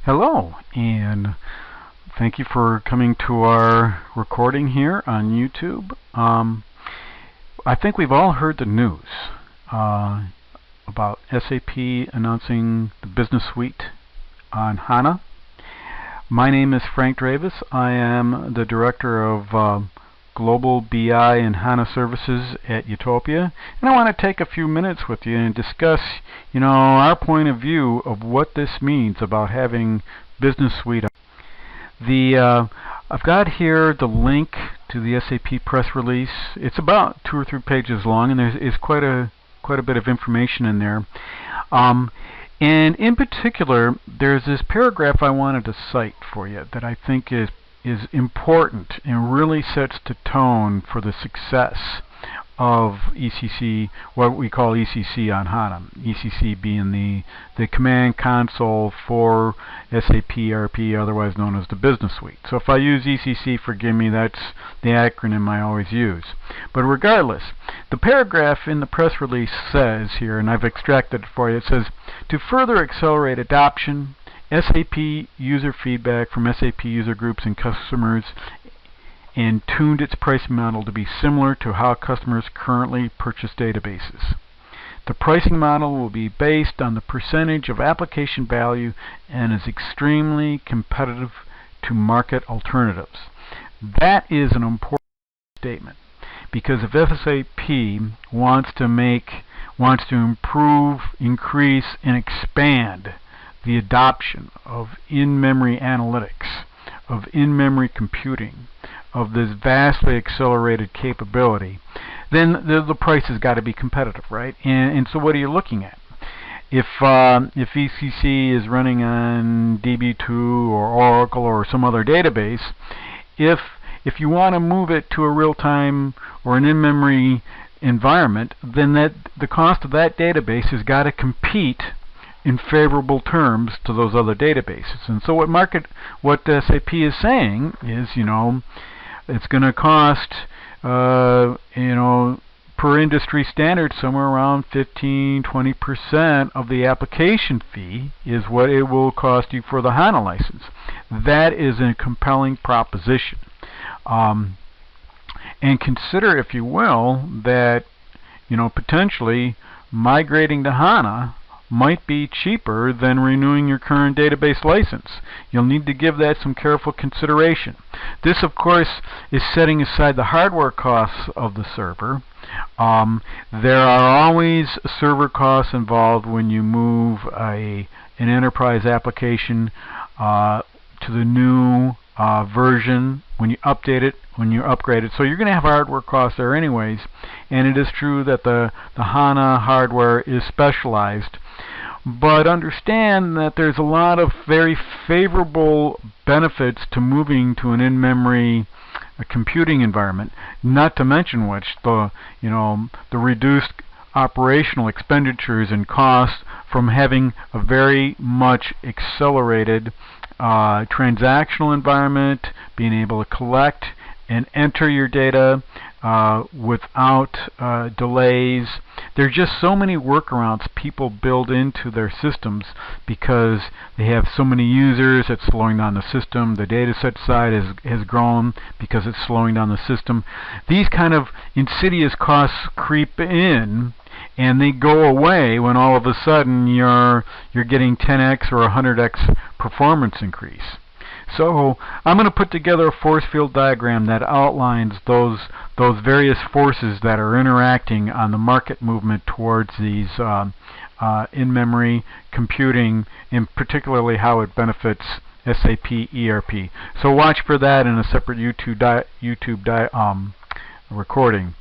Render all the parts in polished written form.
Hello, and thank you for coming to our recording here on YouTube. I think we've all heard the news about SAP announcing the Business Suite on HANA. My name is Frank Dravis. I am the Director of Global BI and HANA Services at Utopia, and I want to take a few minutes with you and discuss, our point of view of what this means about having Business Suite. I've got here the link to the SAP press release. It's about 2 or 3 pages long, and there's quite a bit of information in there. And in particular, there's this paragraph I wanted to cite for you that I think is important and really sets the tone for the success of ECC, what we call ECC on HANA. ECC being the command console for SAP ERP, otherwise known as the Business Suite. So if I use ECC, forgive me, that's the acronym I always use. But regardless, the paragraph in the press release says here, and I've extracted it for you, it says, to further accelerate adoption, SAP user feedback from SAP user groups and customers and tuned its pricing model to be similar to how customers currently purchase databases. The pricing model will be based on the percentage of application value and is extremely competitive to market alternatives. That is an important statement, because if SAP wants to improve, increase, and expand the adoption of in-memory analytics, of in-memory computing, of this vastly accelerated capability, then the price has got to be competitive, right? And so what are you looking at? If ECC is running on DB2 or Oracle or some other database, if you want to move it to a real-time or an in-memory environment, then the cost of that database has got to compete in favorable terms to those other databases. And so what SAP is saying is, it's going to cost, per industry standard, somewhere around 15–20% of the application fee is what it will cost you for the HANA license. That is a compelling proposition. And consider, if you will, that potentially migrating to HANA might be cheaper than renewing your current database license. You'll need to give that some careful consideration. This, of course, is setting aside the hardware costs of the server. There are always server costs involved when you move an enterprise application to the new version, when you update it, when you upgrade it. So you're going to have hardware costs there anyways, and it is true that the HANA hardware is specialized. But understand that there's a lot of very favorable benefits to moving to an in-memory computing environment, not to mention which the reduced operational expenditures and costs from having a very much accelerated transactional environment, being able to collect and enter your data without delays. There's just so many workarounds people build into their systems because they have so many users. It's slowing down the system. The data set side has grown because it's slowing down the system. These kind of insidious costs creep in, and they go away when all of a sudden you're getting 10x or 100x performance increase. So I'm going to put together a force field diagram that outlines those various forces that are interacting on the market movement towards these in-memory computing, and particularly how it benefits SAP ERP. So watch for that in a separate YouTube recording.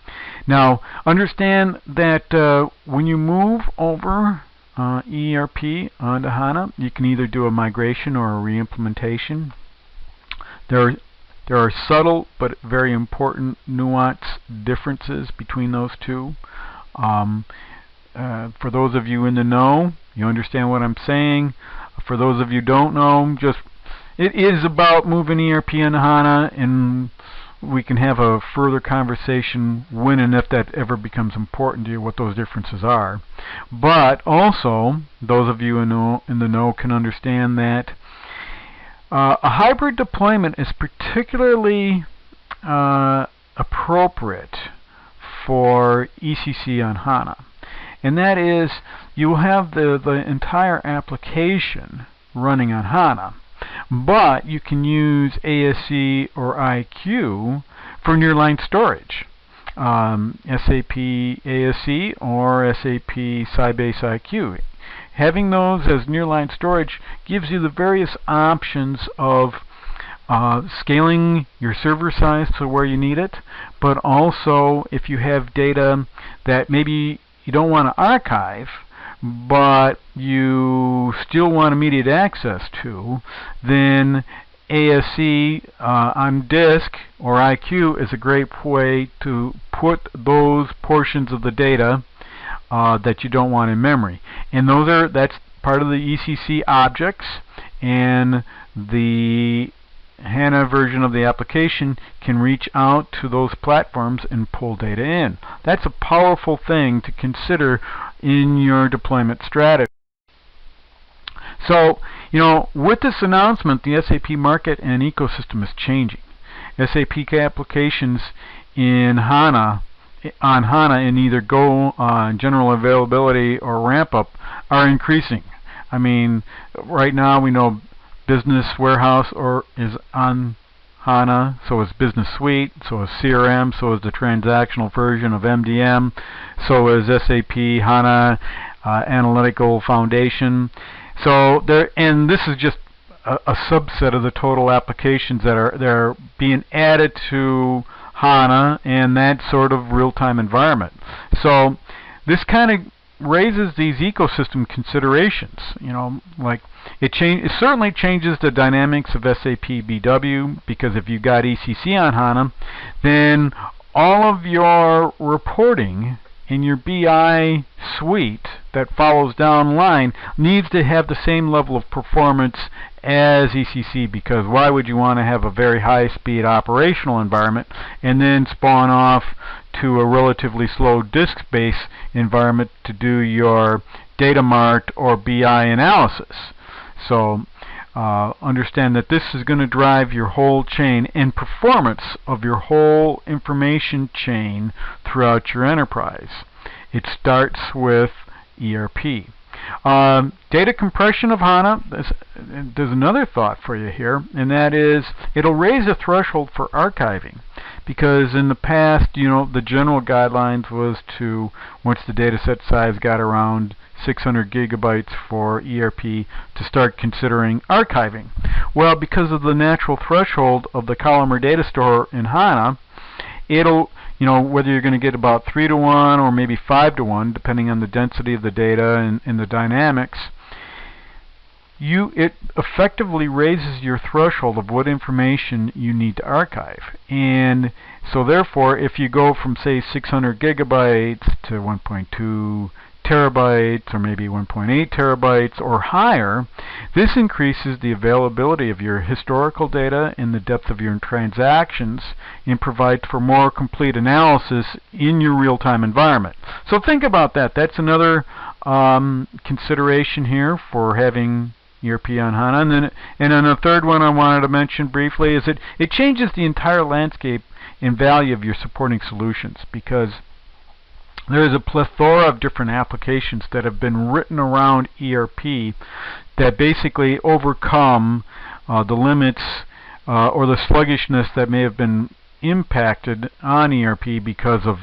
Now understand that when you move over ERP onto HANA, you can either do a migration or a re-implementation. There are subtle but very important nuance differences between those two. For those of you in the know, you understand what I'm saying. For those of you who don't know, it is about moving ERP into HANA, and we can have a further conversation when and if that ever becomes important to you, what those differences are. But also, those of you in the know can understand that A hybrid deployment is particularly appropriate for ECC on HANA. And that is, you will have the entire application running on HANA, but you can use ASC or IQ for nearline storage. SAP ASC or SAP Sybase IQ. Having those as nearline storage gives you the various options of scaling your server size to where you need it, but also if you have data that maybe you don't want to archive, but you still want immediate access to, then ASC on disk or IQ is a great way to put those portions of the data that you don't want in memory. And that's part of the ECC objects, and the HANA version of the application can reach out to those platforms and pull data in. That's a powerful thing to consider in your deployment strategy. So, with this announcement, the SAP market and ecosystem is changing. SAP applications in HANA, on HANA in either Go general availability or ramp up are increasing. I mean, right now we know Business Warehouse is on HANA, so is Business Suite, so is CRM, so is the transactional version of MDM, so is SAP HANA Analytical Foundation. So and this is just a subset of the total applications that are being added to HANA and that sort of real-time environment. So this kind of raises these ecosystem considerations. Like it certainly changes the dynamics of SAP BW, because if you've got ECC on HANA, then all of your reporting in your BI suite that follows down line needs to have the same level of performance as ECC, because why would you want to have a very high-speed operational environment and then spawn off to a relatively slow disk-based environment to do your data mart or BI analysis? So understand that this is going to drive your whole chain and performance of your whole information chain throughout your enterprise. It starts with ERP. Data compression of HANA, there's another thought for you here, and that is it'll raise the threshold for archiving, because in the past, the general guidelines was to, once the data set size got around 600 gigabytes for ERP, to start considering archiving. Well, because of the natural threshold of the column or data store in HANA, it'll, whether you're going to get about 3 to 1 or maybe 5 to 1, depending on the density of the data and the dynamics, it effectively raises your threshold of what information you need to archive. And so therefore, if you go from, say, 600 gigabytes to 1.2 terabytes or maybe 1.8 terabytes or higher, this increases the availability of your historical data and the depth of your transactions, and provides for more complete analysis in your real-time environment. So think about that. That's another consideration here for having ERP on HANA. And then a third one I wanted to mention briefly is that it changes the entire landscape and value of your supporting solutions, because there is a plethora of different applications that have been written around ERP that basically overcome the limits or the sluggishness that may have been impacted on ERP because of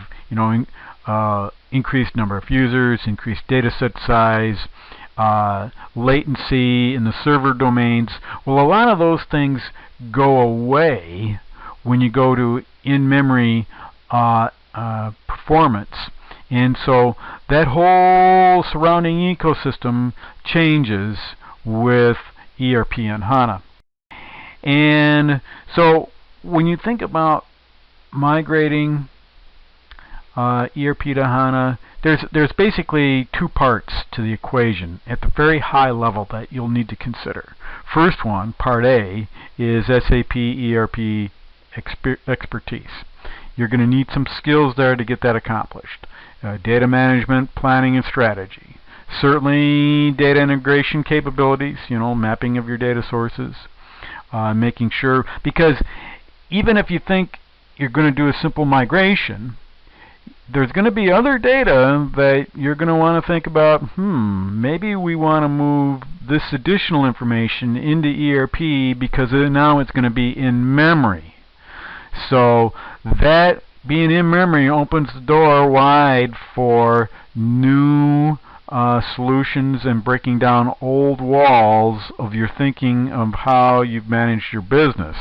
increased number of users, increased data set size, latency in the server domains. Well, a lot of those things go away when you go to in-memory performance. And so that whole surrounding ecosystem changes with ERP on HANA. And so when you think about migrating ERP to HANA, there's basically two parts to the equation at the very high level that you'll need to consider. First one, part A, is SAP ERP expertise. You're going to need some skills there to get that accomplished. Data management, planning, and strategy. Certainly data integration capabilities, mapping of your data sources. making sure, because even if you think you're going to do a simple migration, there's going to be other data that you're going to want to think about, maybe we want to move this additional information into ERP because now it's going to be in memory. So that being in memory opens the door wide for new solutions and breaking down old walls of your thinking of how you've managed your business.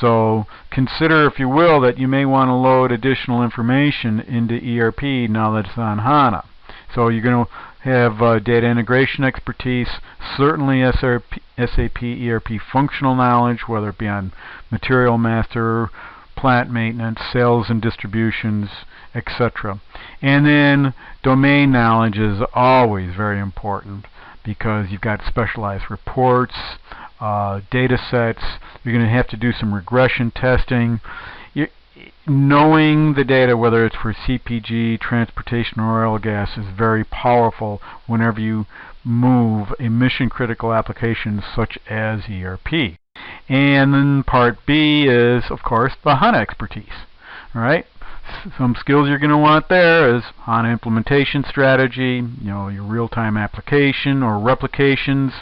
So consider, if you will, that you may want to load additional information into ERP now that it's on HANA. So you're going to have data integration expertise, certainly SAP ERP functional knowledge, whether it be on material master, plant maintenance, sales and distributions, etc. And then domain knowledge is always very important, because you've got specialized reports, data sets. You're going to have to do some regression testing. Knowing the data, whether it's for CPG, transportation, or oil and gas, is very powerful whenever you move a mission-critical application such as ERP. And then part B is, of course, the HANA expertise. All right? Some skills you're going to want there is HANA implementation strategy, your real-time application or replications,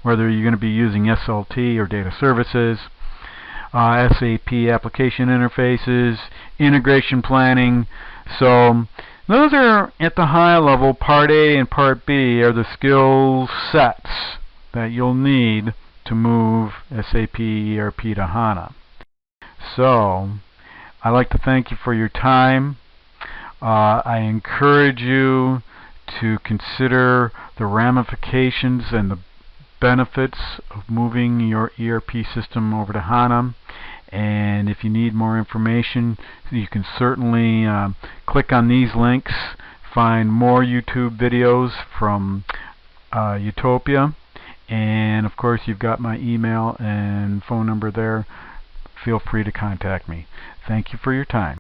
whether you're going to be using SLT or data services, SAP application interfaces, integration planning. So those are, at the high level, part A and part B are the skill sets that you'll need to move SAP ERP to HANA. So I'd like to thank you for your time. I encourage you to consider the ramifications and the benefits of moving your ERP system over to HANA. And if you need more information, you can certainly click on these links, find more YouTube videos from Utopia, and of course you've got my email and phone number there. Feel free to contact me. Thank you for your time.